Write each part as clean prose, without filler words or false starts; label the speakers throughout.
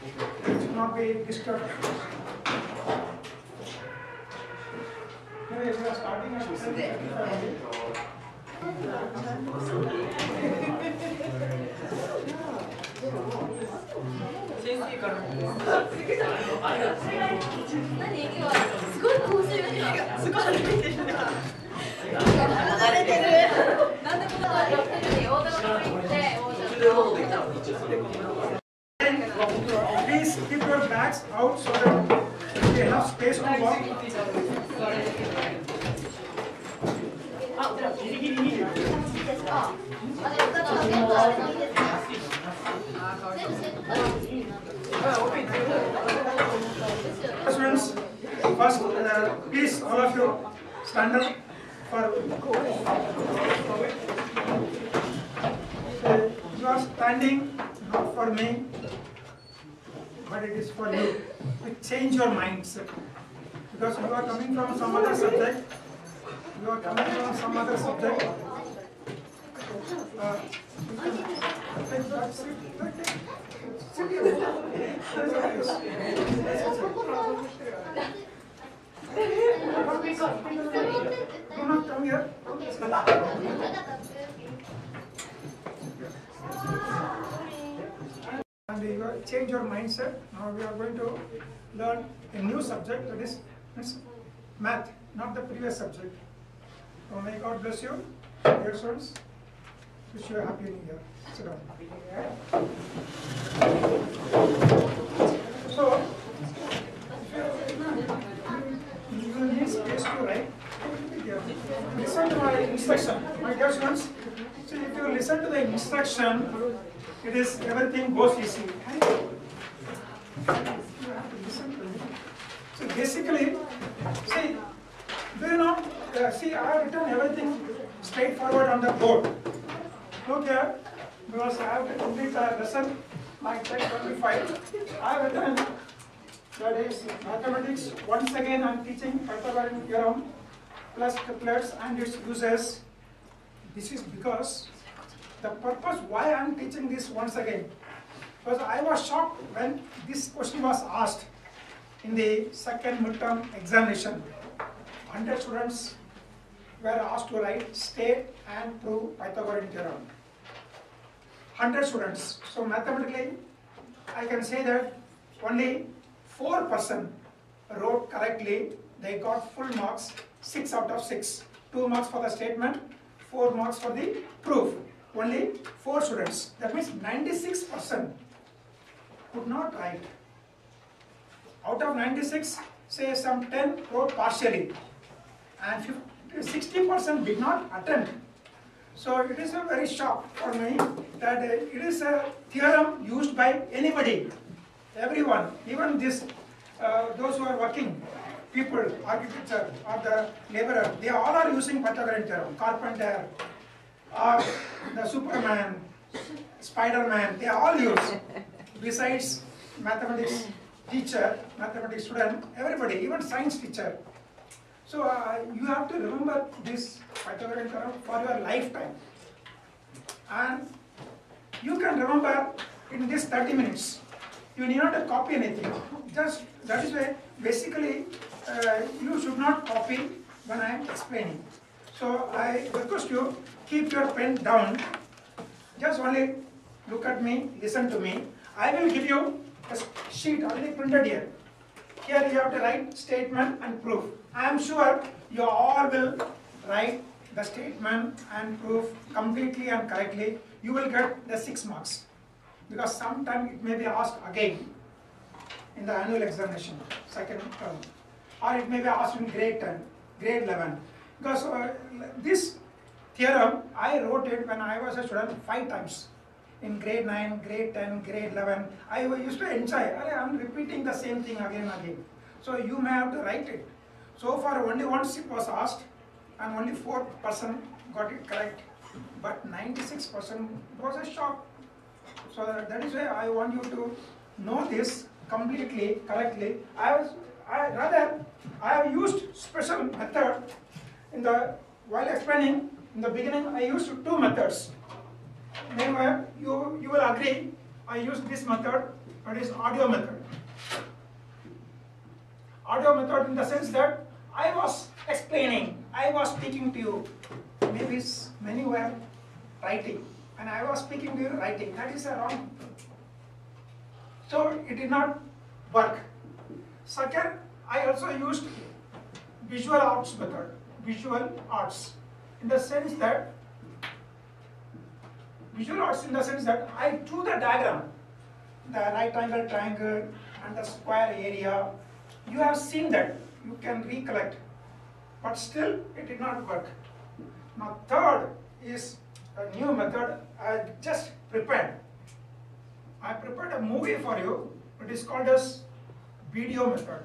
Speaker 1: It should not be disturbed. Maybe we are starting at 7:55. Please keep your bags out so that we have space to walk. Students, first, please all of you stand up for. You are standing not for me, but it is for you. To change your mindset, because you are coming from some other subject. You are coming from some other subject. Sit here. Do not come here. And you change your mindset. Now we are going to learn a new subject, that is math, not the previous subject. So may God bless you, dear students. Wish you a happy new year. Sit down. So, you will need space to write. Listen to my instruction, my dear students. So if you listen to the instruction, it is everything goes easy. So basically, see, do you know? See, I have written everything straightforward on the board. Look here, because I have to complete the lesson, like 25. I have written that is mathematics. Once again, I am teaching Pythagorean Theorem plus triplets and its uses. This is because the purpose why I am teaching this once again. Because I was shocked when this question was asked in the second midterm examination. 100 students were asked to write, state and prove Pythagorean theorem. 100 students. So mathematically, I can say that only 4% wrote correctly. They got full marks, 6 out of 6. 2 marks for the statement, 4 marks for the proof. Only 4 students. That means 96% could not write. Out of 96, say some 10 wrote partially, and 60% did not attempt. So it is a very shock for me that it is a theorem used by anybody, everyone, even this those who are working people, architecture or the laborer, they all are using Pythagorean theorem. Carpenter or the Superman, Spider-Man, they all use. Besides mathematics teacher, mathematics student, everybody, even science teacher. So you have to remember this Pythagorean theorem for your lifetime. And you can remember in this 30 minutes. You need not copy anything. Just that is why basically you should not copy when I am explaining. So I request you, keep your pen down. Just only look at me, listen to me. I will give you a sheet already printed here. Here you have to write statement and proof. I am sure you all will write the statement and proof completely and correctly. You will get the 6 marks. Because sometime it may be asked again in the annual examination, second term. Or it may be asked in grade 10, grade 11. Because this theorem, I wrote it when I was a student 5 times. In grade 9, grade 10, grade 11. I used to enjoy. I am repeating the same thing again and again. So you may have to write it. So far only once it was asked and only 4% got it correct. But 96% was a shock. So that is why I want you to know this completely, correctly. I have used special method in the while explaining. In the beginning, I used 2 methods. Maybe you will agree. I used this method That is audio method. Audio method in the sense that I was explaining, I was speaking to you. Maybe many were writing, and I was speaking to you writing. That is wrong. So it did not work. Second, I also used visual arts method. Visual arts in the sense that I drew the diagram, the right angle triangle and the square area. You have seen that, you can recollect, but still it did not work. Now third is a new method I just prepared. I prepared a movie for you. It is called as video method.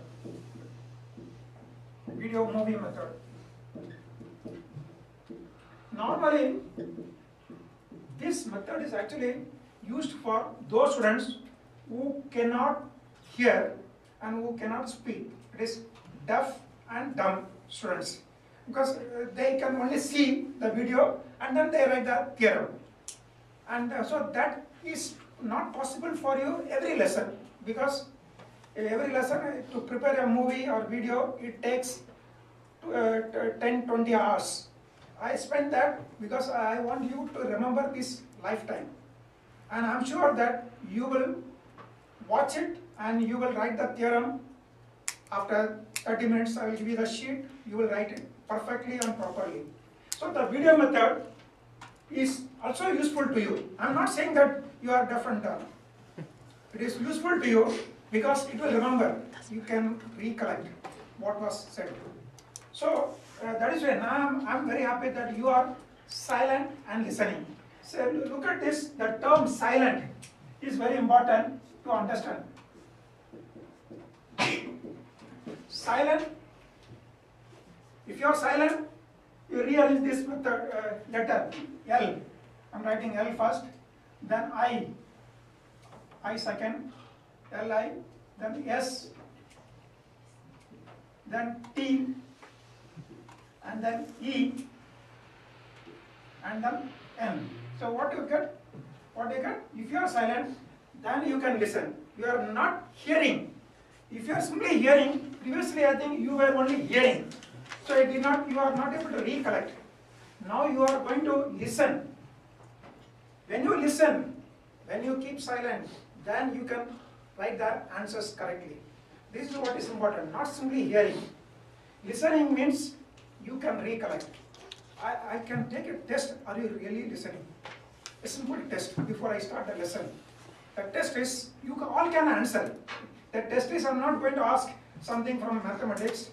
Speaker 1: Video movie method. Normally, this method is actually used for those students who cannot hear and who cannot speak. It is deaf and dumb students, because they can only see the video and then they write the theorem. And so that is not possible for you every lesson, because every lesson to prepare a movie or video, it takes 10-20 hours. I spent that because I want you to remember this lifetime. And I'm sure that you will watch it and you will write the theorem. After 30 minutes, I will give you the sheet. You will write it perfectly and properly. So the video method is also useful to you. I'm not saying that you are deaf and dumb. It is useful to you because it will remember. You can recollect what was said. So that is why now I'm very happy that you are silent and listening. So look at this, the term silent is very important to understand. Silent, if you are silent, you rearrange this method, letter L. I'm writing L first, then I second, Li, then S, then T, and then E, and then N. So what you get? If you are silent, then you can listen. You are not hearing. If you are simply hearing, previously I think you were only hearing. So you are not able to recollect. Now you are going to listen. When you listen, when you keep silent, then you can write the answers correctly. This is what is important, not simply hearing. Listening means you can recollect. I can take a test. Are you really listening? A simple test before I start the lesson. The test is, you all can answer. The test is, I'm not going to ask something from mathematics.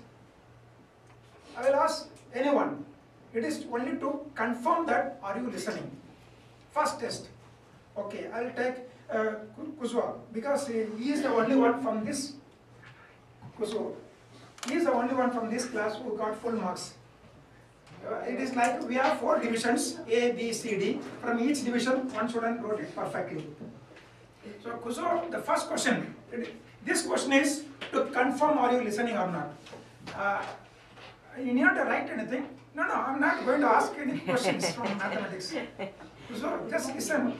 Speaker 1: I will ask anyone. It is only to confirm that are you listening. First test. Okay, I will take Kuzwa, because he is the only one from this Kuzwa. He is the only one from this class who got full marks. It is like we have 4 divisions, A, B, C, D. From each division, one student wrote it perfectly. So Kuzwa, the first question, this question is to confirm are you listening or not. You need not to write anything. No, I'm not going to ask any questions from mathematics. So just listen.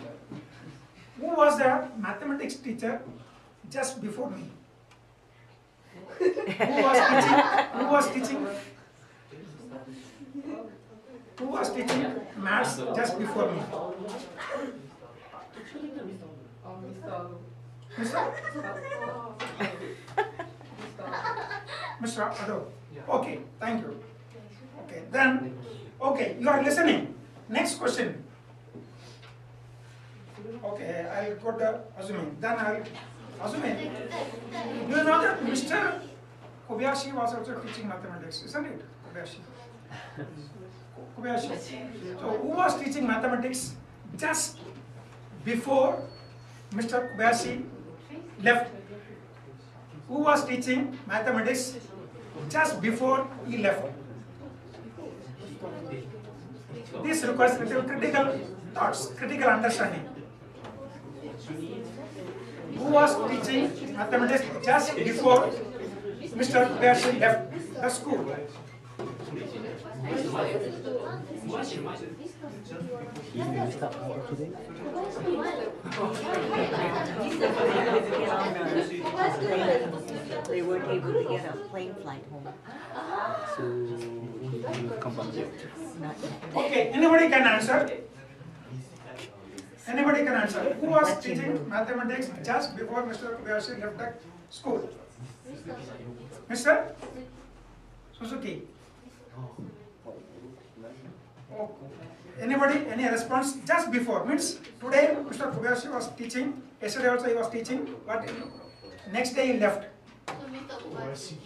Speaker 1: Who was the mathematics teacher just before me? Who was teaching maths just before me? Mr. Ado. Okay, thank you. Okay, then, okay, you are listening. Next question. Okay, I'll go to Azumi. Then Azumi, do you know that Mr. Kobayashi was also teaching mathematics, isn't it? Kobayashi. So who was teaching mathematics just before Mr. Kobayashi left? Who was teaching mathematics just before he left? This requires critical thoughts, critical understanding. Who was teaching mathematics just before Mr. Kobayashi left the school?
Speaker 2: They weren't able to get a plane flight home.
Speaker 3: So you come back yet?
Speaker 2: Not yet.
Speaker 1: Okay, anybody can answer. Anybody can answer. Who was teaching mathematics just before Mr. Kobayashi left the school? Mr. Suzuki. Oh. Anybody? Any response? Just before means today Mr. Kobayashi was teaching. Yesterday also he was teaching, but next day he left.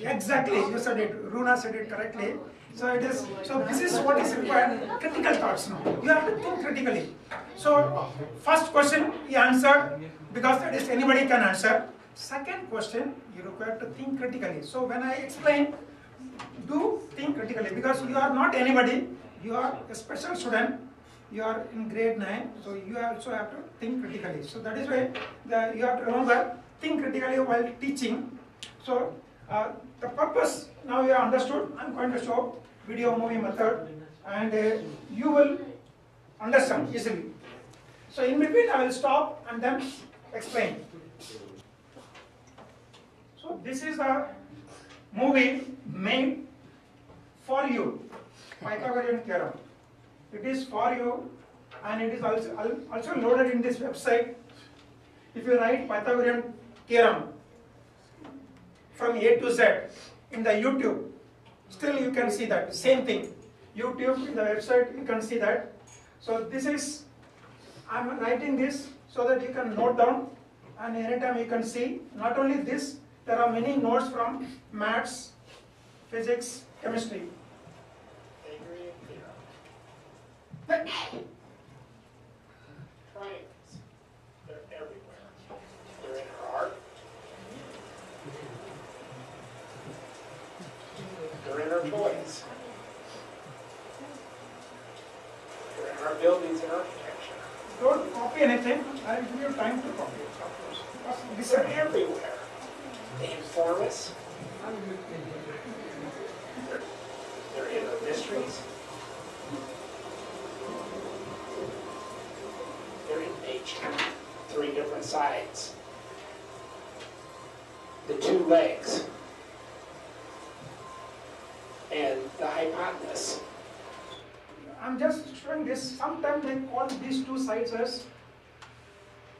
Speaker 1: Exactly, you said it. Runa said it correctly. So it is. So this is what is required. Critical thoughts. Now you have to think critically. So first question he answered because that is anybody can answer. Second question you require to think critically. So when I explain, do think critically because you are not anybody. You are a special student. You are in grade 9. So you also have to think critically. So that is why you have to remember think critically while teaching. So the purpose now you have understood. I am going to show video movie method and you will understand easily. So in between I will stop and then explain. So this is a movie made for you, Pythagorean Theorem. It is for you and it is also loaded in this website. If you write Pythagorean Theorem from A to Z in the YouTube, still you can see that same thing. YouTube in the website you can see that. So this is, I am writing this so that you can note down and anytime you can see. Not only this, there are many notes from maths, physics, chemistry.
Speaker 4: Triangles. They're everywhere. They're in our art. They're in our toys. They're in our buildings and architecture.
Speaker 1: Don't copy anything. I will give you time to copy it, of course. Because
Speaker 4: They're everywhere. They inform us. They're in our mysteries. They're in nature. 3 different sides. The 2 legs. And the hypotenuse.
Speaker 1: I'm just showing this. Sometimes they call these 2 sides as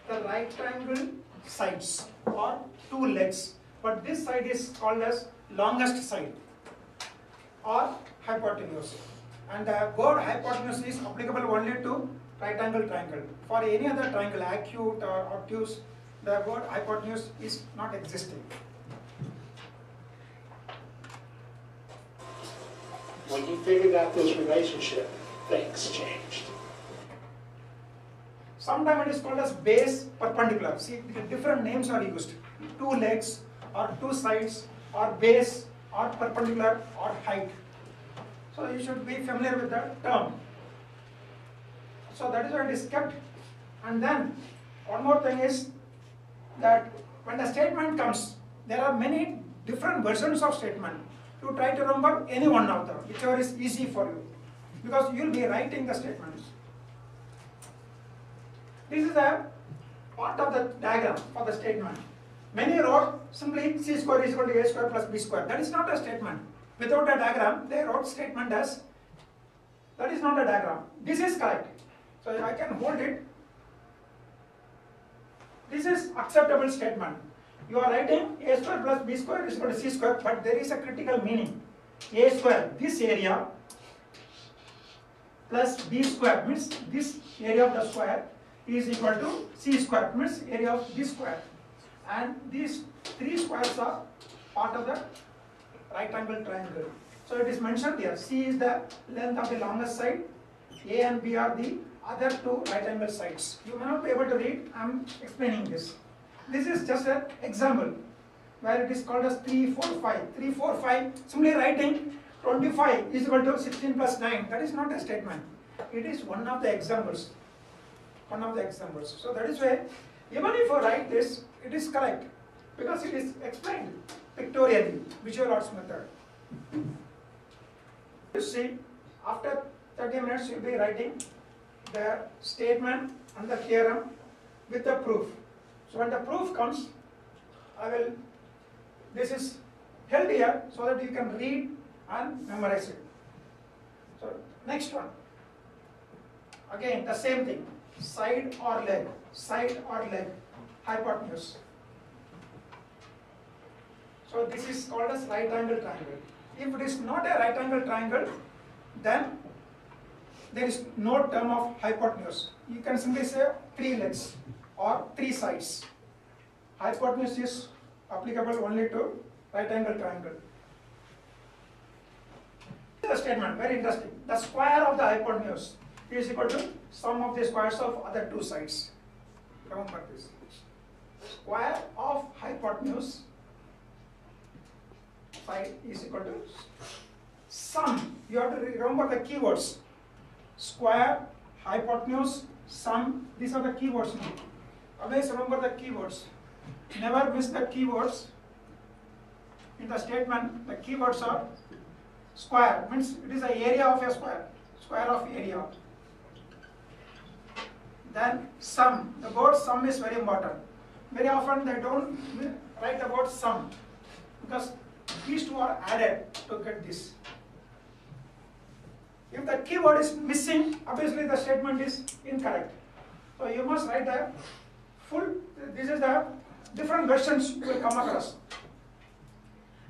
Speaker 1: the right triangle sides or 2 legs. But this side is called as longest side or hypotenuse. And the word hypotenuse is applicable only to right angle triangle. For any other triangle, acute or obtuse, the word hypotenuse is not existing.
Speaker 4: When you figured out this relationship, things changed.
Speaker 1: Sometimes it is called as base perpendicular. See, different names are used. 2 legs or 2 sides or base or perpendicular or height. So you should be familiar with that term. So that is why it is kept. And then one more thing is that when the statement comes, there are many different versions of statement. You try to remember any one of them, whichever is easy for you, because you will be writing the statements. This is a part of the diagram for the statement. Many wrote simply c square is equal to a square plus b square. That is not a statement. Without a diagram, they wrote statement as, that is not a diagram. This is correct. So I can hold it. This is acceptable statement. You are writing a square plus b square is equal to c square, but there is a critical meaning. A square, this area, plus b square means this area of the square is equal to c square means area of this square. And these 3 squares are part of the right angle triangle. So it is mentioned here, C is the length of the longest side, A and B are the other 2 right angle sides. You may not be able to read, I am explaining this. This is just an example where it is called as 3, 4, 5. 3, 4, 5, simply writing 25 is equal to 16 plus 9. That is not a statement. It is one of the examples. One of the examples. So that is why even if you write this, it is correct because it is explained pictorially, visual arts method. You see, after 30 minutes you'll be writing the statement and the theorem with the proof. So when the proof comes, this is held here so that you can read and memorize it. So next one, again the same thing, side or leg, hypotenuse. So this is called as right angle triangle. If it is not a right angle triangle, then there is no term of hypotenuse. You can simply say 3 legs or 3 sides. Hypotenuse is applicable only to right angle triangle. The statement, very interesting. The square of the hypotenuse is equal to sum of the squares of other 2 sides. Remember this. Square of hypotenuse side is equal to sum. You have to remember the keywords. Square, hypotenuse, sum. These are the keywords now. Always remember the keywords. Never miss the keywords. In the statement, the keywords are square, means it is the area of a square. Square of area. Then sum. The word sum is very important. Very often they don't write the word sum because these two are added to get this. If the keyword is missing, obviously the statement is incorrect. So you must write the full, this is the different versions you will come across.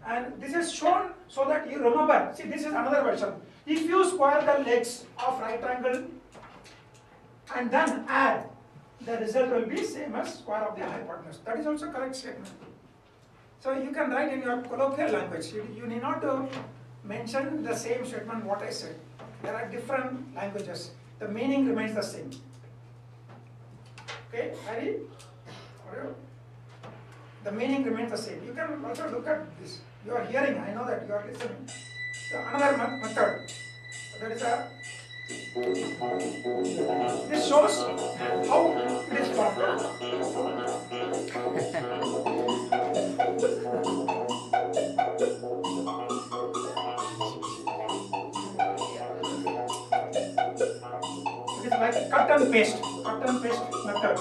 Speaker 1: And this is shown so that you remember. See, this is another version. If you square the legs of right angle and then add, the result will be same as square of the hypotenuse. That is also correct statement. So you can write in your colloquial language. You need not to mention the same statement what I said. There are different languages. The meaning remains the same. Okay, Harry? The meaning remains the same. You can also look at this. You are hearing, I know that you are listening. So another method, that is this shows how it is formed. It is like cut and paste method.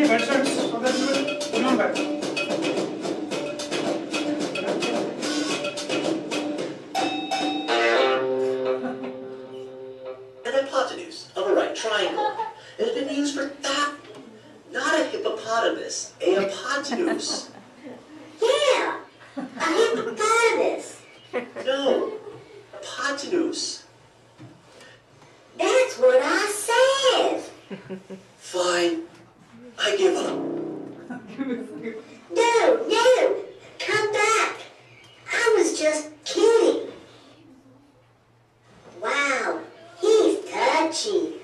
Speaker 1: Versions so that you will remember.
Speaker 5: An hypotenuse of a right triangle. It has been used for that, not a hippopotamus, a hypotenuse.
Speaker 6: Yeah, a hippopotamus.
Speaker 5: No, hypotenuse.
Speaker 6: That's what I said.
Speaker 5: Fine, I give up.
Speaker 6: No, come back. I was just kidding. Wow, he's touchy.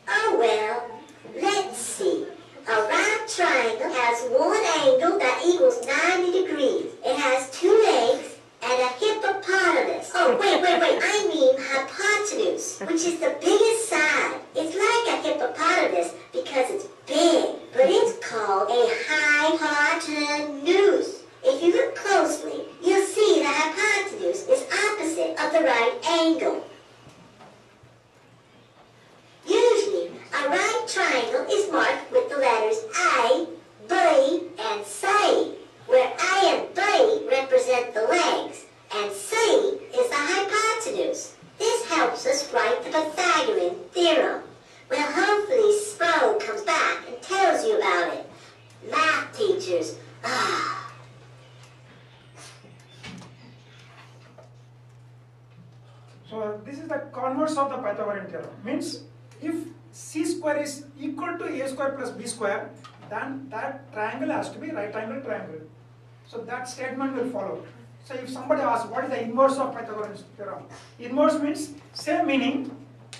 Speaker 6: Oh well, let's see. A right triangle has one angle that equals 90 degrees. It has two legs and a hippopotamus. Oh, wait. I mean hypotenuse, which is the biggest side. It's like a hippopotamus because it's big, but it's called a hypotenuse. If you look closely, you'll see the hypotenuse is opposite of the right angle. Usually, a right triangle is marked with the letters A, B, and C, where A and B represent the legs, and C is the hypotenuse. This helps us write the Pythagorean Theorem. Well, hopefully Spo comes back and tells you about it. Math teachers,
Speaker 1: So this is the converse of the Pythagorean theorem. Means if c square is equal to a square plus b square, then that triangle has to be right angle triangle. So that statement will follow. So if somebody asks what is the inverse of Pythagorean theorem, inverse means same meaning.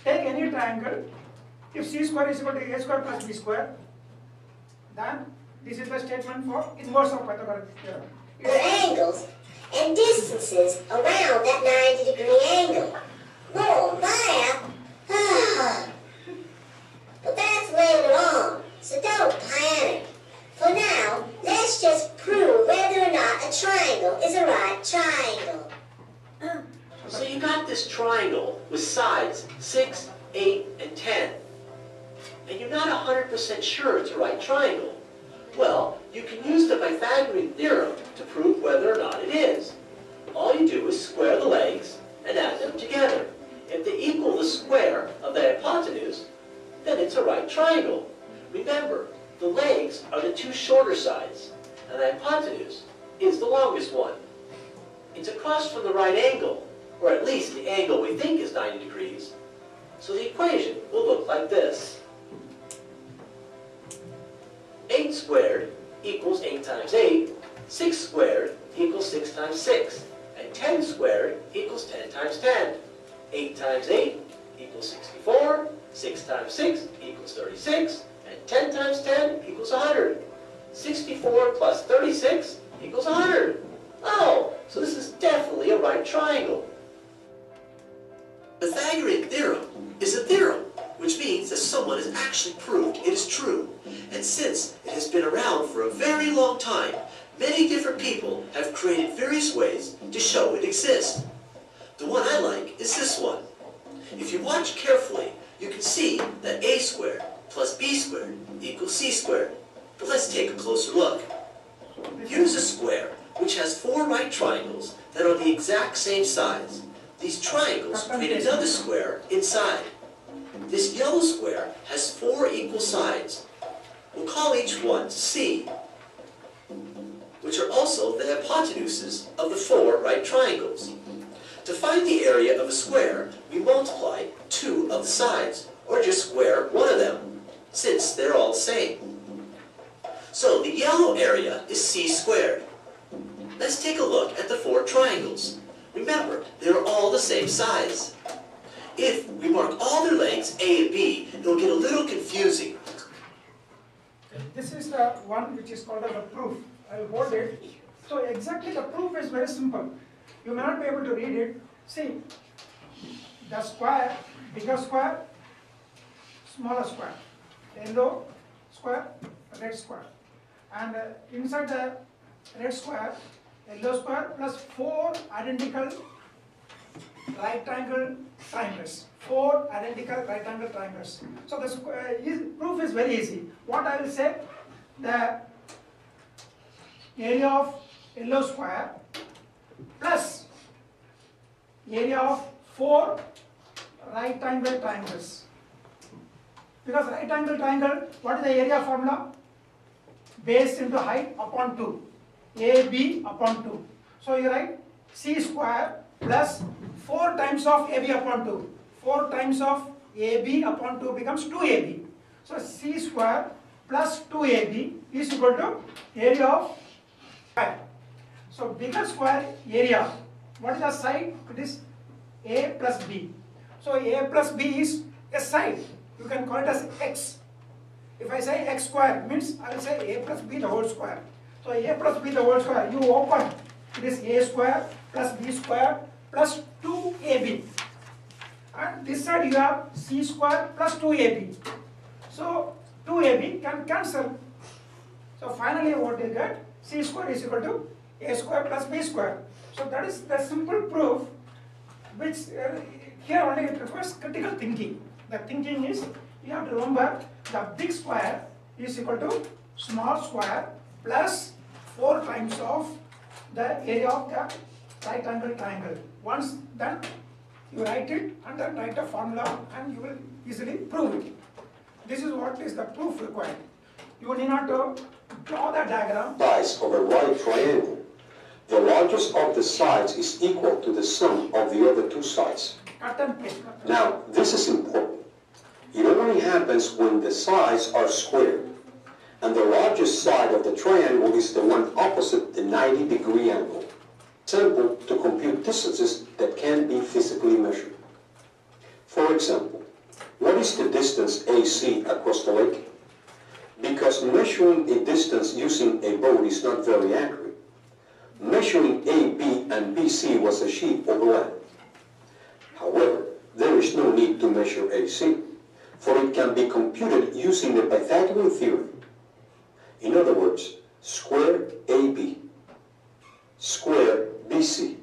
Speaker 1: Take any triangle. If c square is equal to a square plus b square, then this is the statement for inverse of Pythagorean theorem.
Speaker 6: the angles and distances around that 90-degree angle. Whoa, math! But that's later on, so don't panic. For now, let's just prove whether or not a triangle is a right triangle.
Speaker 5: So you got this triangle with sides 6, 8, and 10. And you're not 100% sure it's a right triangle. Well, you can use the Pythagorean theorem to prove whether or not it is. All you do is square the legs and add them together. If they equal the square of the hypotenuse, then it's a right triangle. Remember, the legs are the two shorter sides, and the hypotenuse is the longest one. It's across from the right angle, or at least the angle we think is 90 degrees. So the equation will look like this. 8 squared equals 8 times 8, 6 squared equals 6 times 6, and 10 squared equals 10 times 10. 8 times 8 equals 64, 6 times 6 equals 36, and 10 times 10 equals 100. 64 plus 36 equals 100. Oh, so this is definitely a right triangle. The Pythagorean theorem is a theorem, which means that someone has actually proved it is true. And since it has been around for a very long time, many different people have created various ways to show it exists. The one I like is this one. If you watch carefully, you can see that a squared plus b squared equals c squared. But let's take a closer look. Here's a square which has 4 right triangles that are the exact same size. These triangles create another square inside. This yellow square has 4 equal sides. We'll call each one C, which are also the hypotenuses of the 4 right triangles. To find the area of a square, we multiply 2 of the sides, or just square one of them, since they're all the same. So the yellow area is C squared. Let's take a look at the 4 triangles. Remember, they're all the same size. If we mark all their legs A and B, it'll get a little confusing.
Speaker 1: This is the one which is called as a proof. I'll hold it. So exactly the proof is very simple. You may not be able to read it. See, the square, bigger square, smaller square, yellow square, red square. And inside the red square, yellow square plus 4 identical right angle triangles. 4 identical right angle triangles. So the square proof is very easy. What I will say, the area of yellow square plus area of 4 right angle triangles. Because right angle triangle, what is the area formula? Base into height upon 2. AB upon 2. So you write C square plus 4 times of AB upon 2. 4 times of AB upon 2 becomes 2AB. So C square plus 2AB is equal to area of square. So bigger square area. What is the side? It is A plus B. So A plus B is a side. You can call it as X. If I say X square, means I will say A plus B the whole square. So A plus B the whole square, you open. It is A square plus B square plus 2AB. And this side you have C square plus 2AB. So 2AB can cancel. So finally what you get? C square is equal to A square plus B square. So that is the simple proof, which here only it requires critical thinking. The thinking is, you have to remember the big square is equal to small square plus 4 times of the area of the right angle triangle. Once done, you write it and then write a formula and you will easily prove it. This is what is the proof required. You need not to draw the diagram.
Speaker 7: Sides of a right triangle. The largest of the sides is equal to the sum of the other two sides.
Speaker 1: Cut and paste.
Speaker 7: Now, this is important. It only happens when the sides are square, and the largest side of the triangle is the one opposite the 90-degree angle. Simple to compute distances that can be physically measured. For example, what is the distance AC across the lake? Because measuring a distance using a boat is not very accurate, measuring AB and BC was a sheet over land. However, there is no need to measure AC, for it can be computed using the Pythagorean Theorem. In other words, square AB, square BC,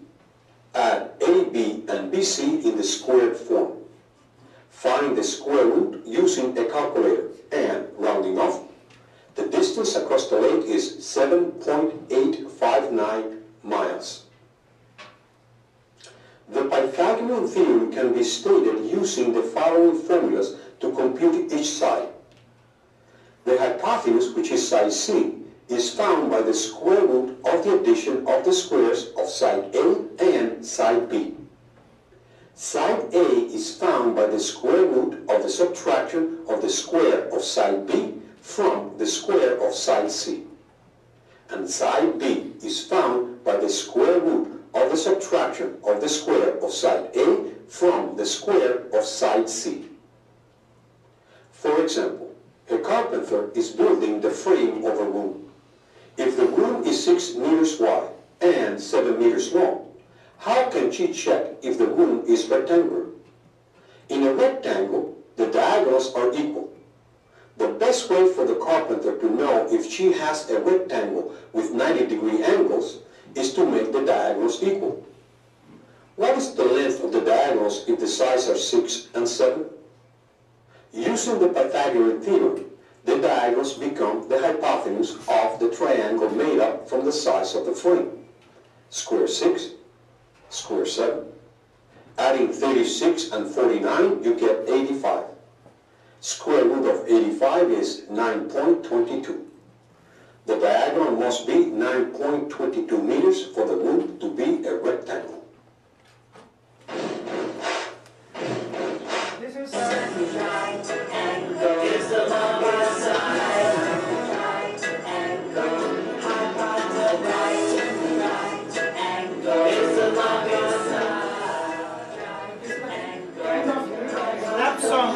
Speaker 7: add AB and BC in the squared form. Find the square root using a calculator, and rounding off, the distance across the lake is 7.859 miles. The Pythagorean theorem can be stated using the following formulas to compute each side. The hypotenuse, which is side C, is found by the square root of the addition of the squares of side A and side B. Side A is found by the square root of the subtraction of the square of side B from the square of side C. And side B is found by the square root of the subtraction of the square of side A from the square of side C. For example, a carpenter is building the frame of a room. If the room is 6 meters wide and 7 meters long, how can she check if the room is rectangular? In a rectangle, the diagonals are equal. The best way for the carpenter to know if she has a rectangle with 90-degree angles is to make the diagonals equal. What is the length of the diagonals if the sides are 6 and 7? Using the Pythagorean theorem, the diagonals become the hypotenuse of the triangle made up from the sides of the frame. Square 6, square 7. Adding 36 and 49, you get 85. Square root of 85 is 9.22. The diagonal must be 9.22 meters for the room to be a rectangle.
Speaker 1: This is rap song.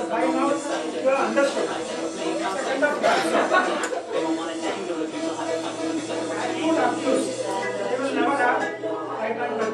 Speaker 1: By now you are understood. It's a kind of rap song. Good abuse. They will never have right angle.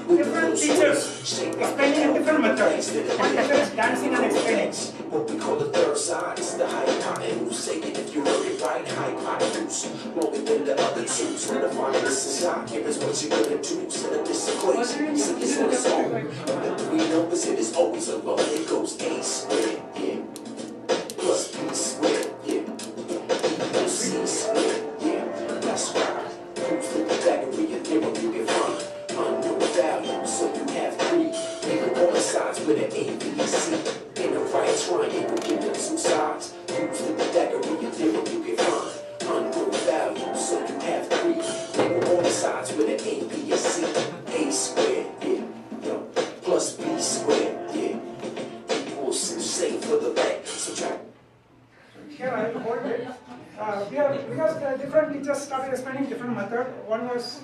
Speaker 1: Different teachers explaining in different methods. One teacher is dancing and explaining.
Speaker 8: What we call the third side is the hypotenuse. Take it if you heard it right, hypotenuse. Longer than the other two. So the final this is out. Here is what you're gonna do. Set up this equation. See this on its own. The three numbers, it is always a row. It goes A squared, yeah, plus B squared.
Speaker 1: different teachers started explaining different method. One was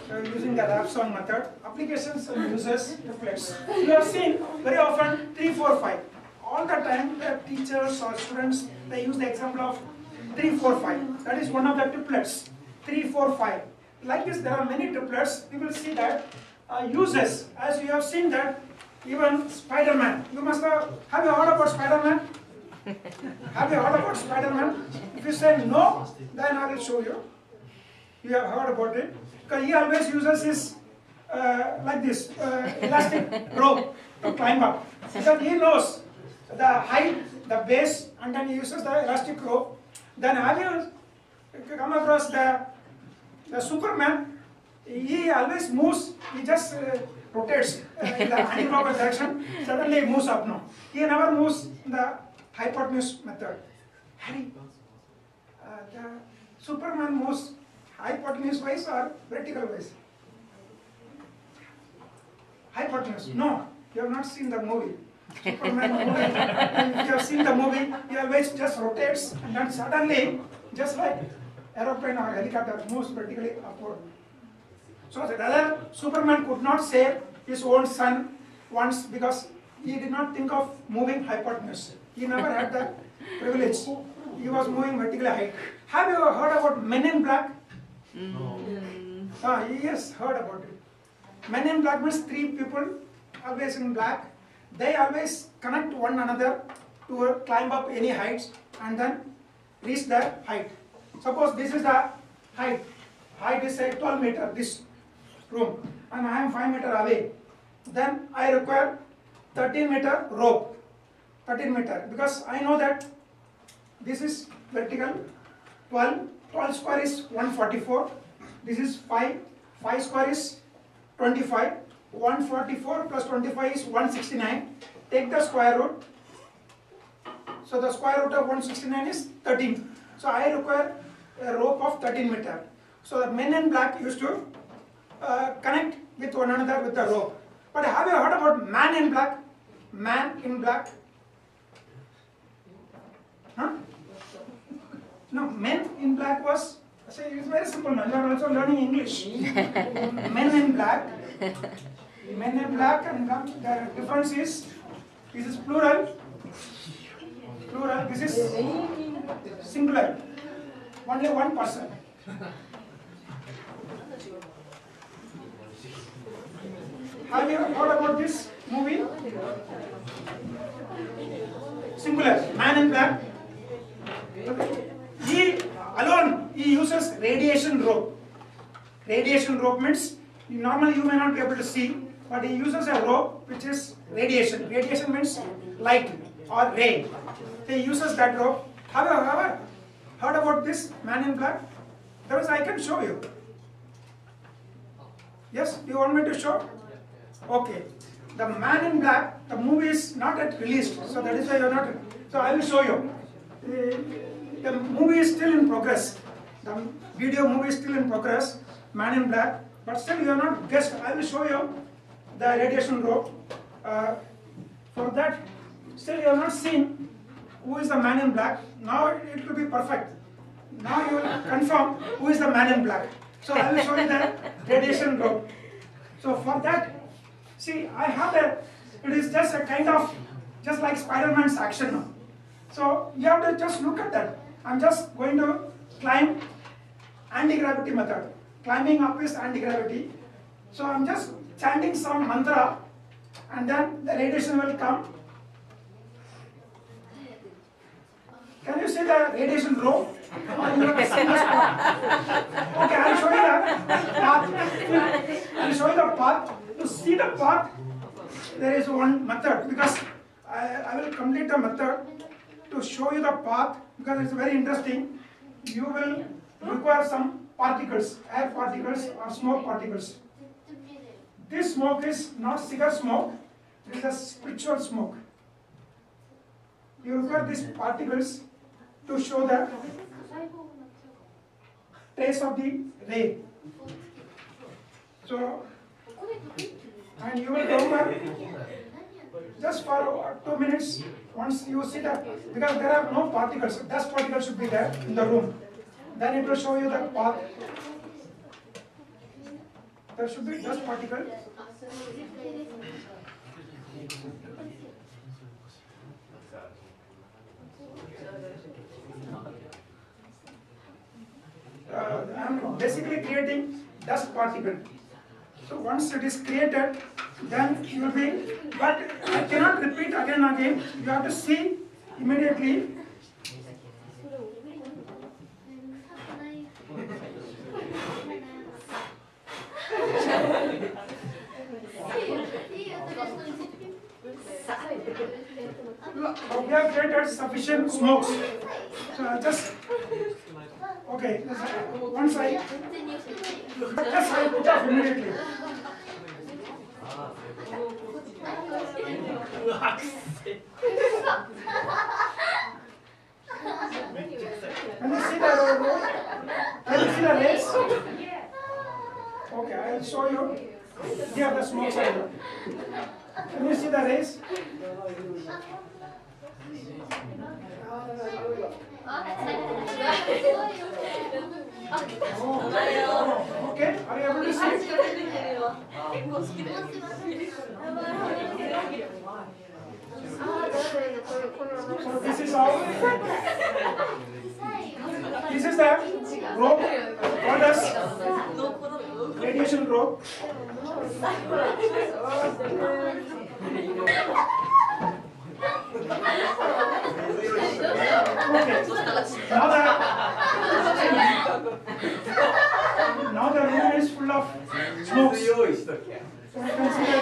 Speaker 1: using the rap song method. Applications and uses triplets. You have seen very often 3, 4, 5. All the time the teachers or students, they use the example of 3, 4, 5. That is one of the triplets. 3, 4, 5. Like this, there are many triplets. You will see that uses, as you have seen that even Spider-Man. You must have you heard about Spider-Man? Have you heard about Spider-Man? If you say no, then I will show you. You have heard about it. Because he always uses his, like this, elastic rope to climb up. Because he knows the height, the base, and then he uses the elastic rope. Then have you come across the Superman? He always moves, he just rotates in the anti-clockwise direction, suddenly he moves up now. He never moves in the hypotenuse method. Harry, the Superman moves hypotenuse wise or vertical wise? Hypotenuse. No, you have not seen the movie. Superman movie. If you have seen the movie, he always just rotates and then suddenly, just like aeroplane or helicopter, moves vertically upward. So the other Superman could not save his own son once because he did not think of moving hypotenuse. He never had that privilege. He was moving vertically high. Have you heard about Men in Black? Yes, heard about it. Men in Black means 3 people, always in black. They always connect one another to climb up any heights and then reach the height. Suppose this is the height. Height is say 12 meter, this room, and I am 5 meter away. Then I require 13 meter rope. 13 meter, because I know that this is vertical, 12 square is 144, this is 5 square is 25, 144 plus 25 is 169, take the square root, so the square root of 169 is 13, so I require a rope of 13 meter. So the Men in Black used to connect with one another with the rope. But have you heard about Man in Black? Man in Black? Huh? No, Men in Black was, see, it's very simple now. You are also learning English. Men in Black. Men in Black and the difference is, this is plural. Plural, this is singular. Only one person. Have you heard about this movie? Singular, Man in Black. He alone, he uses radiation rope. Radiation rope means, normally you may not be able to see, but he uses a rope which is radiation. Radiation means light or ray. He uses that rope. Have you ever heard about this Man in Black? Otherwise I can show you. Yes, you want me to show? Okay. The Man in Black, the movie is not yet released, so that is why you are not. So I will show you. The movie is still in progress. The video movie is still in progress, Man in Black, but still you are not guessed. I will show you the radiation rope. For that, still you have not seen who is the Man in Black. Now it will be perfect. Now you will confirm who is the Man in Black. So I will show you the radiation rope. So for that, see, I have it is just a kind of, just like Spider-Man's action now. So you have to just look at that. I'm just going to climb anti-gravity method. Climbing up is anti-gravity. So I'm just chanting some mantra and then the radiation will come. Can you see the radiation rope? Or you have seen the spot? Okay, I'll show you the path. I'll show you the path. To see the path, there is one method, because I will complete the method to show you the path, because it's very interesting. You will require some particles, air particles or smoke particles. This smoke is not cigar smoke, it is a spiritual smoke. You require these particles to show the trace of the ray. So, and you will go over just for 2 minutes once you see that, because there are no particles, dust particles should be there in the room. then it will show you the path. There should be dust particle. I'm basically creating dust particle. So once it is created, then you will be, but I cannot repeat again and again. You have to see immediately. We have created sufficient smokes. So just, okay, once I put off immediately. Can you see the rays? Okay, I will show you. Here the smokes are here. Can you see the rays? Okay, are you able to see? So this is how. This is the rope called as radiation rope. Now the room is full of smokes. So you can see that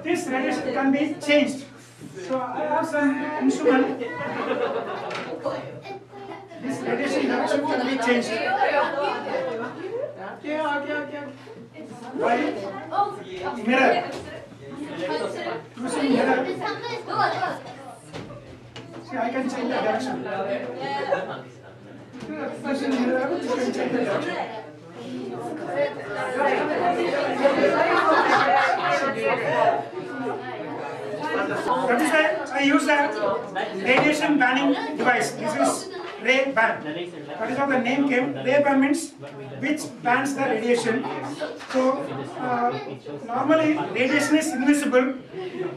Speaker 1: this radiation can be changed. So I have some instrument. This radiation direction can be changed. By mirror. Using mirror. See, I can change the direction. Using mirror, you can change the direction. That is why I use the radiation banning device. This is ray ban. That is how the name came. Ray ban means which bans the radiation. So normally radiation is invisible.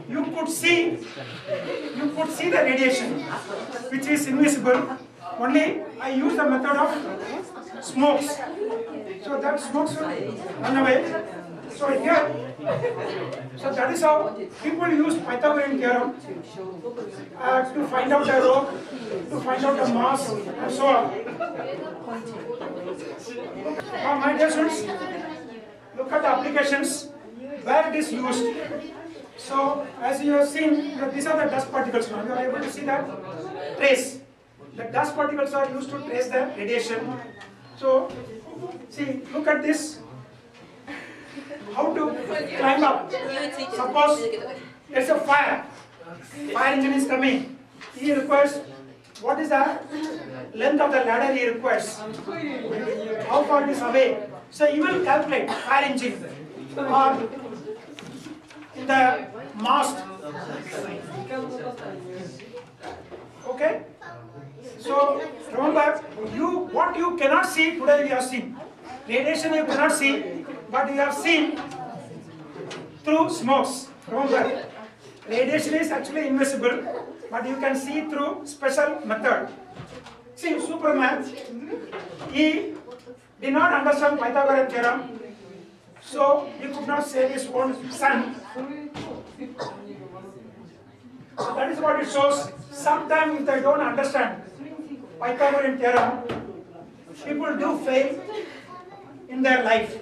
Speaker 1: You could see the radiation, which is invisible. Only I use the method of smokes. So that smokes will run away. So here, so that is how people use Pythagorean theorem to find out the rope, to find out the mass, and so on. Now, my dear students, look at the applications where it is used. So, as you have seen, these are the dust particles. Now, you are able to see that trace. The dust particles are used to trace the radiation. So, see, look at this. How to climb up? Suppose there's a fire. Fire engine is coming. He requires, what is the length of the ladder he requires? How far it is away? So he will calculate fire engine or in the mast. Okay? So remember, what you cannot see today we have seen. Radiation you cannot see, but you have seen through smokes. Remember, radiation is actually invisible, but you can see through special method. See, Superman, he did not understand Pythagorean theorem, so he could not save his own son. So that is what it shows. Sometimes if they don't understand Pythagorean theorem, people do fail in their life.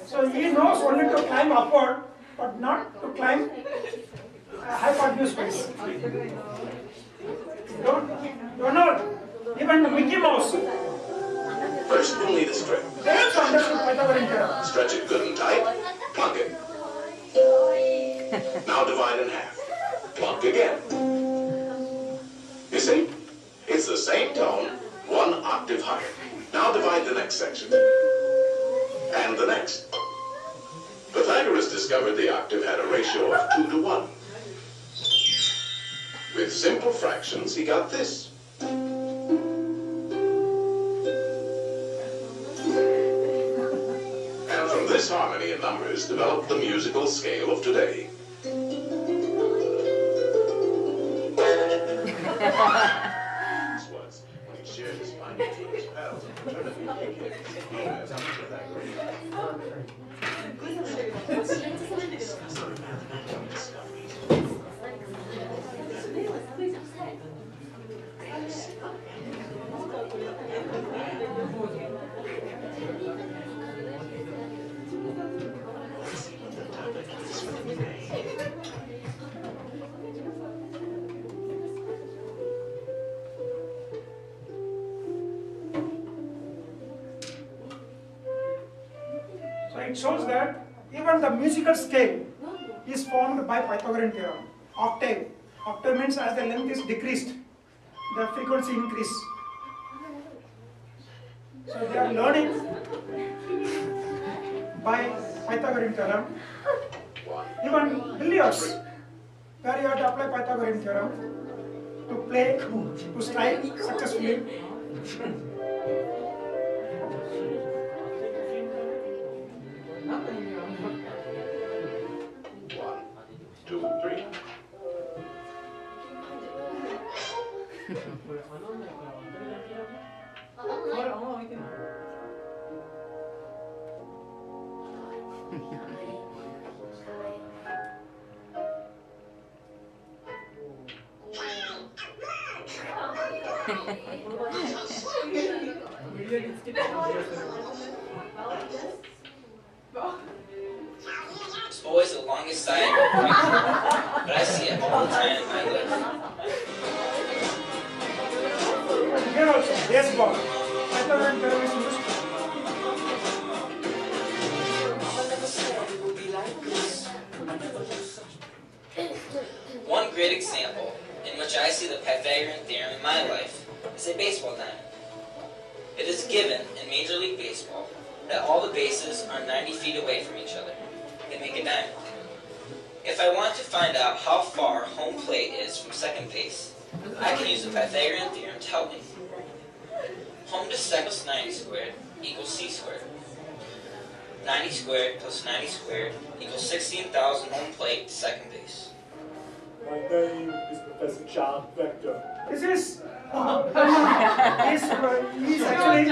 Speaker 1: So he knows only to climb upward, but not to climb hypotenuse space. Don't know. Even Mickey Mouse.
Speaker 9: First, we'll need a strip.
Speaker 1: They also understood Pythagorean theorem.
Speaker 9: Stretch it good and tight. Plunk it. Now divide in half. Plunk again. You see? It's the same tone, one octave higher. Now divide the next section. And the next. Pythagoras discovered the octave had a ratio of 2 to 1. With simple fractions, he got this. And from this harmony in numbers developed the musical scale of today. This was when he shared his findings with his pals at fraternity daycare, known as Pythagorean.
Speaker 1: So it shows that even the musical scale is formed by Pythagorean theorem. Octave. Octave means as the length is decreased, the frequency increase. So they are learning by Pythagorean theorem. Even billiards, where you have to apply Pythagorean theorem to play, to strike successfully.
Speaker 9: 1, 2, 3.
Speaker 10: It's always the longest side, but I see it all the time in my life.
Speaker 1: Here also, baseball. Pythagorean theorem is used.
Speaker 10: One great example in which I see the Pythagorean theorem in my life is a baseball diamond. It is given in Major League Baseball that all the bases are 90 feet away from each other. They make a diamond. If I want to find out how far home plate is from second base, I can use the Pythagorean theorem to help me. Home to second plus 90 squared equals c squared. 90 squared plus 90 squared equals 16,000 home plate to second base.
Speaker 11: My name is Professor John Vector.
Speaker 1: This is he's actually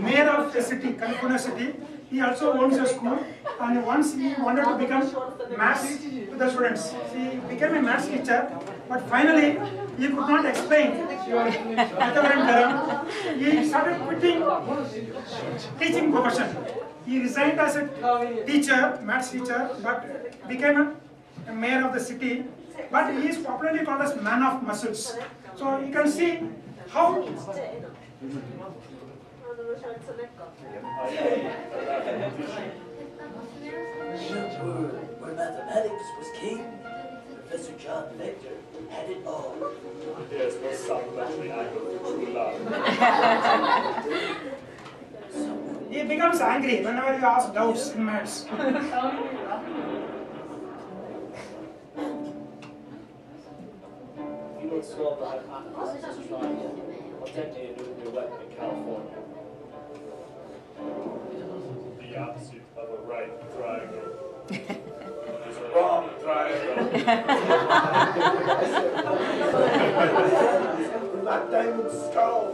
Speaker 1: mayor of a city, California city. He also owns a school, and once he wanted to become maths to the students. He became a maths teacher, but finally he could not explain Pythagorean theorem. He started quitting teaching profession. He resigned as a teacher, maths teacher, but became a mayor of the city. But he is popularly called as man of muscles. So you can see how
Speaker 12: Where mathematics was king, Professor John Vector had it all.
Speaker 11: Yes, well, supplementary angle for true love.
Speaker 1: he becomes angry whenever you ask doubts in maths.
Speaker 11: If you don't solve the hypothesis triangle, I'll detonate a nuclear weapon in California. The opposite of a right triangle is a wrong triangle. Black diamond skull.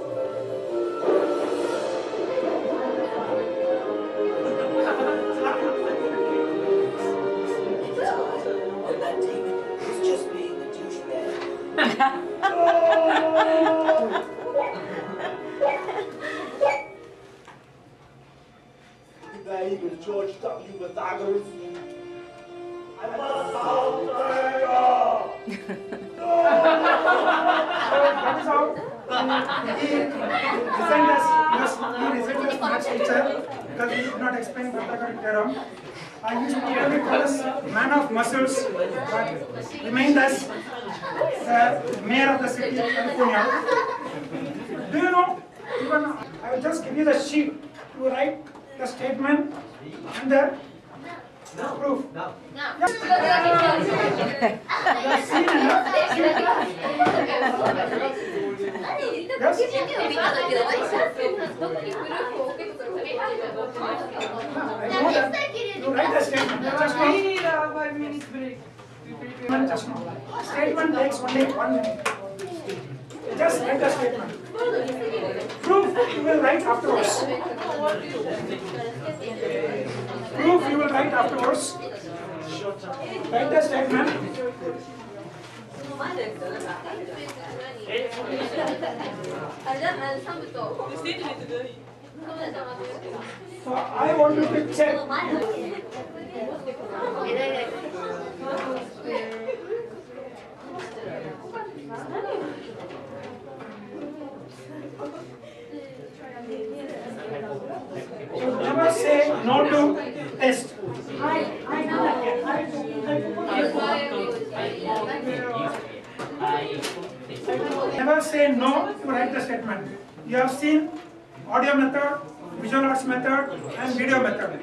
Speaker 12: And that demon was just being a douchebag.
Speaker 11: The name is George W. Pythagoras. I'm a soul triangle.
Speaker 1: That is how he resigned as maths teacher because he could not explain Pythagorean theorem. He is popularly called as man of muscles, but remained as the mayor of the city of California. Do you know, even I will just give you the sheet to write the statement and the proof.
Speaker 6: No.
Speaker 1: Yes. You have seen enough. Yes? You write the statement. Just now.
Speaker 13: 5 minutes break.
Speaker 1: Just now. Statement takes only 1 minute. Just write the statement. Proof you will write afterwards. Proof you will write afterwards. Write the statement. So I want you to check. So never say no to test. Never say no to write the statement. You have seen audio method, visual arts method, and video method.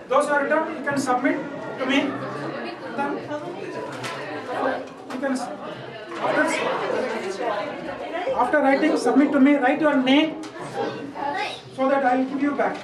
Speaker 1: Those are written, you can submit to me. You can, after writing, submit to me, write your name so that I will give you back.